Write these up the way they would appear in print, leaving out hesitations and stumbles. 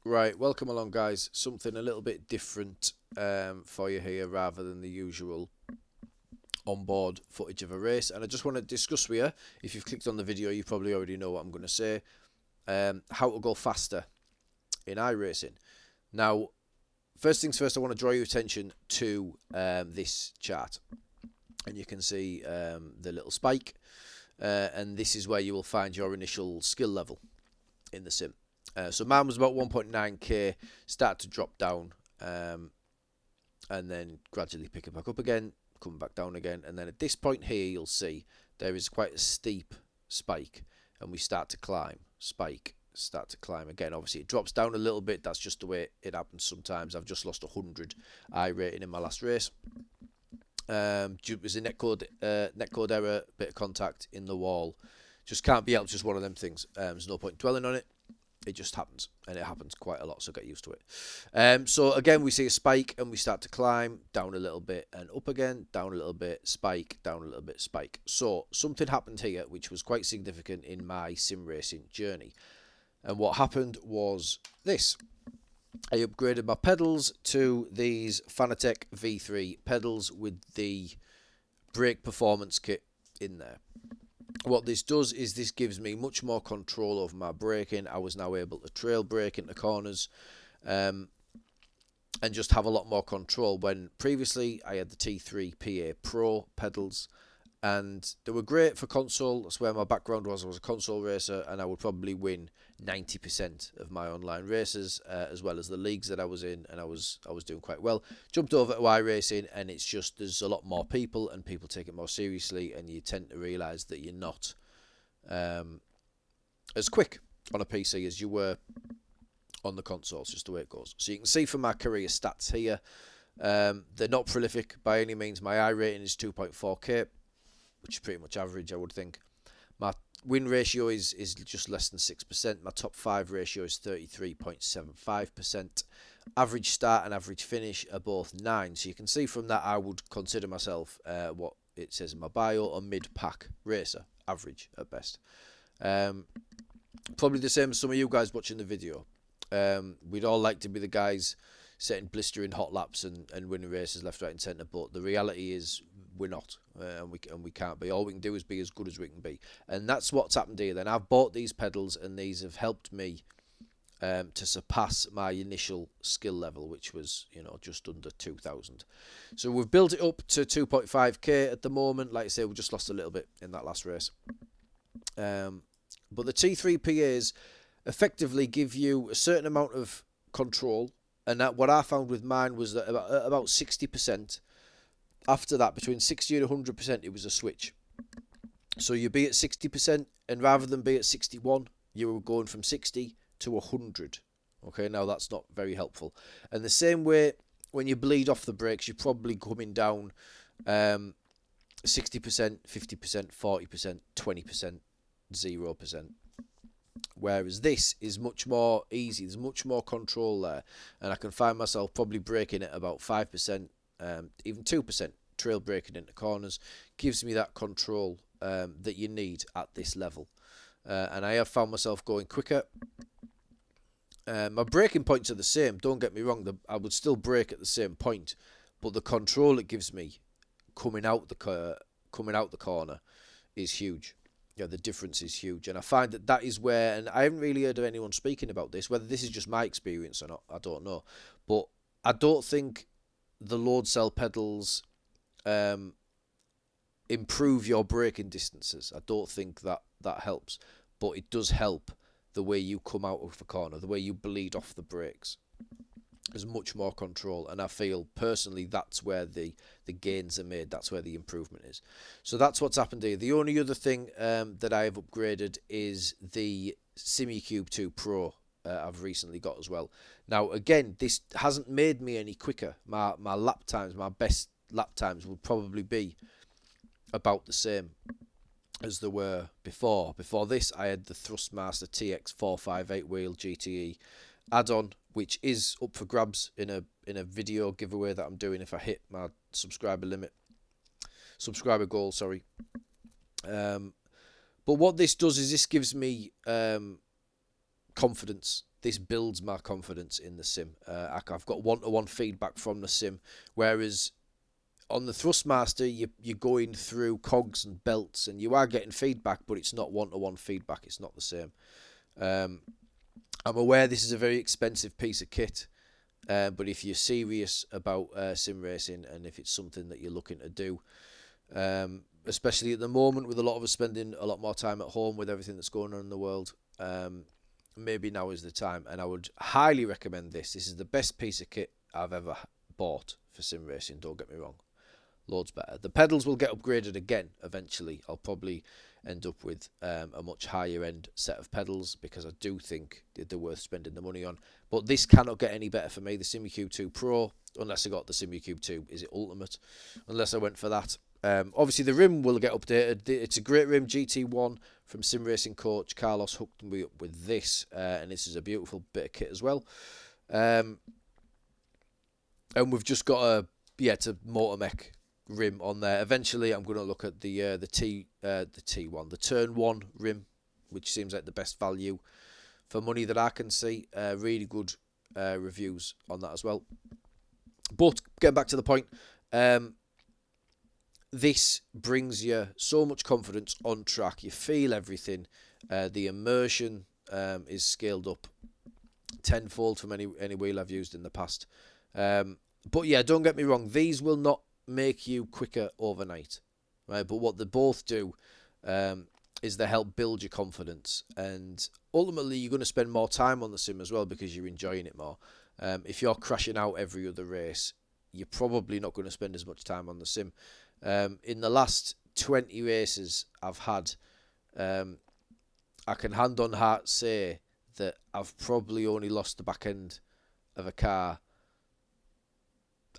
Right, welcome along guys. Something a little bit different for you here rather than the usual onboard footage of a race. And I just want to discuss with you, if you've clicked on the video you probably already know what I'm going to say, how to go faster in iRacing. Now, first things first, I want to draw your attention to this chart. And you can see the little spike. And this is where you will find your initial skill level in the sim. So mine was about 1.9k, start to drop down, and then gradually pick it back up again, come back down again, and then at this point here you'll see there is quite a steep spike, and we start to climb, spike, start to climb again. Obviously it drops down a little bit, that's just the way it happens sometimes. I've just lost 100 iRating in my last race. It was a netcode error, bit of contact in the wall. Just can't be helped, just one of them things. There's no point dwelling on it. It just happens, and it happens quite a lot, so get used to it. So again, we see a spike, and we start to climb, down a little bit, and up again, down a little bit, spike, down a little bit, spike. So something happened here, which was quite significant in my sim racing journey. And what happened was this. I upgraded my pedals to these Fanatec V3 pedals with the brake performance kit in there. What this does is this gives me much more control over my braking. I was now able to trail brake into corners and just have a lot more control, when previously I had the T3 Pro pedals, and they were great for console. That's where my background was. I was a console racer, and I would probably win 90% of my online races, as well as the leagues that I was in, and I was doing quite well. Jumped over to iRacing, and it's just there's a lot more people, and people take it more seriously, and you tend to realise that you're not as quick on a PC as you were on the consoles, just the way it goes. So you can see from my career stats here, they're not prolific by any means. My iRating is 2.4k, which is pretty much average, I would think. My win ratio is just less than 6%. My top 5 ratio is 33.75%. Average start and average finish are both 9. So you can see from that I would consider myself what it says in my bio, a mid-pack racer. Average at best. Probably the same as some of you guys watching the video. We'd all like to be the guys setting blistering hot laps and winning races left, right and centre, but the reality is we're not, and we can't be. All we can do is be as good as we can be, and that's what's happened here. Then I've bought these pedals, and these have helped me to surpass my initial skill level, which was, you know, just under 2,000. So we've built it up to 2.5k at the moment. Like I say, we just lost a little bit in that last race, but the T3 PAs effectively give you a certain amount of control. And that, what I found with mine was that about 60%. After that, between 60 and 100%, it was a switch. So you'd be at 60%, and rather than be at 61, you were going from 60 to 100. Okay, now that's not very helpful. And the same way, when you bleed off the brakes, you're probably coming down 60%, 50%, 40%, 20%, 0%. Whereas this is much more easy. There's much more control there, and I can find myself probably braking at about 5%, even 2%, trail braking into corners. Gives me that control that you need at this level, and I have found myself going quicker. My braking points are the same, don't get me wrong. I would still brake at the same point, but the control it gives me coming out the corner is huge. Yeah, the difference is huge, and I find that is where, and I haven't really heard of anyone speaking about this, whether this is just my experience or not, I don't know, but I don't think the load cell pedals improve your braking distances. I don't think that helps, but it does help the way you come out of the corner, the way you bleed off the brakes. There's much more control, and I feel personally that's where the gains are made. That's where the improvement is. So that's what's happened here. The only other thing that I have upgraded is the Simucube2 Pro. I've recently got as well. Now again, this hasn't made me any quicker. My lap times, my best lap times would probably be about the same as they were before. Before this, I had the Thrustmaster TX458 wheel GTE add-on, which is up for grabs in a video giveaway that I'm doing if I hit my subscriber goal, sorry. But what this does is this gives me confidence this builds my confidence in the sim. I've got one-to-one feedback from the sim, whereas on the Thrustmaster, you're going through cogs and belts, and you are getting feedback, but it's not one-to-one feedback. It's not the same. I'm aware this is a very expensive piece of kit, but if you're serious about sim racing, and if it's something that you're looking to do, especially at the moment with a lot of us spending a lot more time at home with everything that's going on in the world, maybe now is the time. And I would highly recommend this. This is the best piece of kit I've ever bought for sim racing, don't get me wrong. Loads better. The pedals will get upgraded again eventually. I'll probably end up with a much higher end set of pedals, because I do think they're worth spending the money on. But this cannot get any better for me. The Simucube2 Pro, unless I got the Simucube2, is it Ultimate? Unless I went for that. Obviously the rim will get updated. It's a great rim, GT1 from Sim Racing Coach. Carlos hooked me up with this, and this is a beautiful bit of kit as well. And we've just got a motor mech rim on there. Eventually I'm going to look at the T1, the Turn 1 rim, which seems like the best value for money that I can see. Really good reviews on that as well. But getting back to the point, this brings you so much confidence on track. You feel everything. The immersion is scaled up tenfold from any wheel I've used in the past. But yeah, don't get me wrong, these will not make you quicker overnight, right? But what they both do is they help build your confidence, and ultimately you're going to spend more time on the sim as well, because you're enjoying it more. If you're crashing out every other race, you're probably not going to spend as much time on the sim. In the last 20 races I've had, I can hand on heart say that I've probably only lost the back end of a car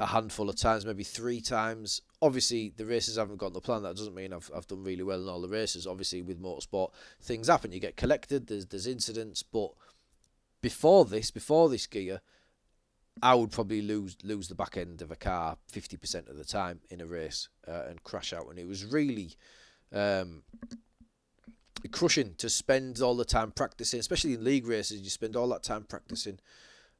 a handful of times, maybe 3 times. Obviously the races haven't gone to plan. That doesn't mean I've done really well in all the races. Obviously with motorsport things happen, you get collected, there's incidents. But before this gear, I would probably lose the back end of a car 50% of the time in a race, and crash out. And it was really crushing to spend all the time practicing, especially in league races. You spend all that time practicing,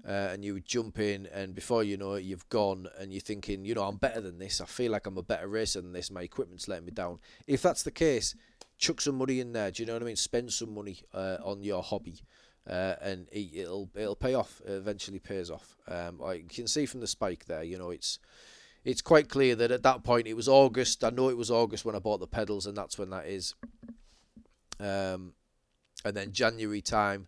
and you would jump in, and before you know it, you've gone, and you're thinking, you know, I'm better than this. I feel like I'm a better racer than this. My equipment's letting me down. If that's the case, chuck some money in there. Do you know what I mean? Spend some money on your hobby, and it'll pay off. It eventually pays off. You can see from the spike there, you know, it's quite clear that at that point it was August. I know it was August when I bought the pedals, and that's when that is. And then January time,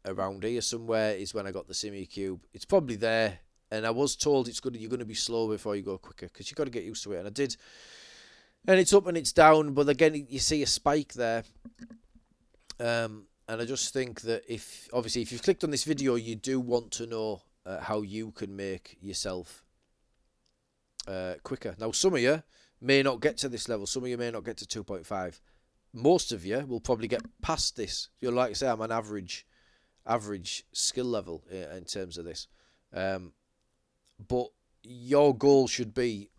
around here somewhere, is when I got the Simucube. It's probably there, and I was told you're going to be slow before you go quicker, because you've got to get used to it, and I did. And it's up and it's down, but again you see a spike there, and I just think that if you've clicked on this video, you do want to know how you can make yourself quicker. Now some of you may not get to this level, some of you may not get to 2.5. Most of you will probably get past this. You're like I say, I'm an average skill level in terms of this, but your goal should be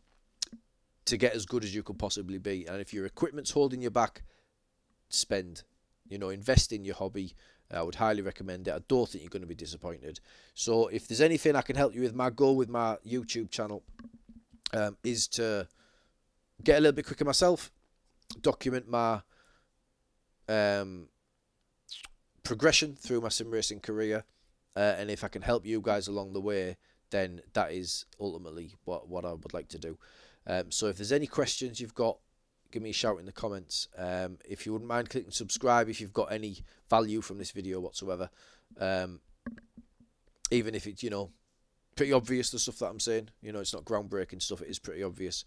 to get as good as you could possibly be. And if your equipment's holding you back, invest in your hobby. I would highly recommend it. I don't think you're going to be disappointed. So if there's anything I can help you with, my goal with my YouTube channel is to get a little bit quicker myself, document my progression through my sim racing career, and if I can help you guys along the way, then that is ultimately what I would like to do. So if there's any questions you've got, give me a shout in the comments. If you wouldn't mind clicking subscribe if you've got any value from this video whatsoever, even if it's, pretty obvious, the stuff that I'm saying, it's not groundbreaking stuff, it is pretty obvious.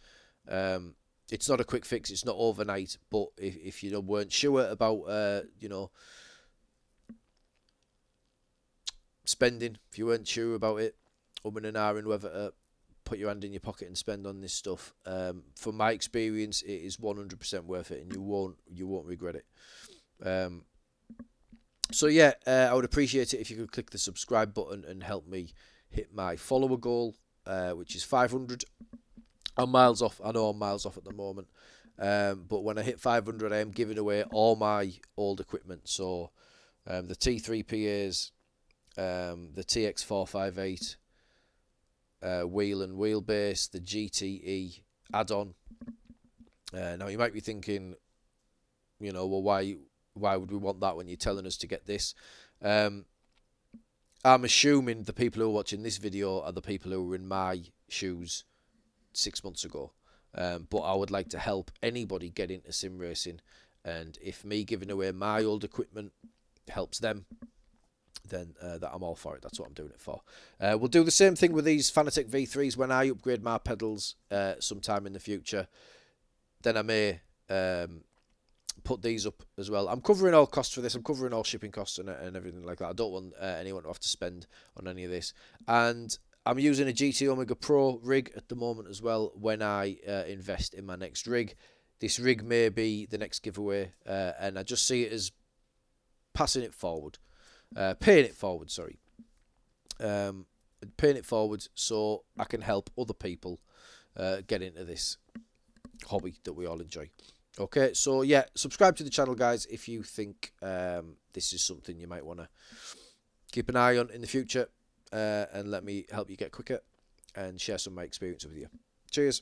It's not a quick fix, it's not overnight, but if you weren't sure about spending, if you weren't sure about it, and an hour in whether to put your hand in your pocket and spend on this stuff, from my experience, it is 100% worth it, and you won't regret it. So yeah, I would appreciate it if you could click the subscribe button and help me hit my follower goal, which is 500. I'm miles off. I know I'm miles off at the moment, but when I hit 500, I am giving away all my old equipment. So the T3 PAs, the TX458 wheel and wheelbase, the GTE add-on. Now you might be thinking, you know, well, why would we want that when you're telling us to get this? I'm assuming the people who are watching this video are the people who were in my shoes 6 months ago. But I would like to help anybody get into sim racing, and if me giving away my old equipment helps them, then that I'm all for it. That's what I'm doing it for. We'll do the same thing with these Fanatec V3s when I upgrade my pedals sometime in the future. Then I may put these up as well. I'm covering all costs for this. I'm covering all shipping costs and everything like that. I don't want anyone to have to spend on any of this. And I'm using a GT Omega Pro rig at the moment as well when I invest in my next rig. This rig may be the next giveaway, and I just see it as passing it forward. Paying it forward, sorry. Paying it forward so I can help other people get into this hobby that we all enjoy. Okay, so yeah, subscribe to the channel, guys, if you think this is something you might want to keep an eye on in the future, and let me help you get quicker and share some of my experience with you. Cheers.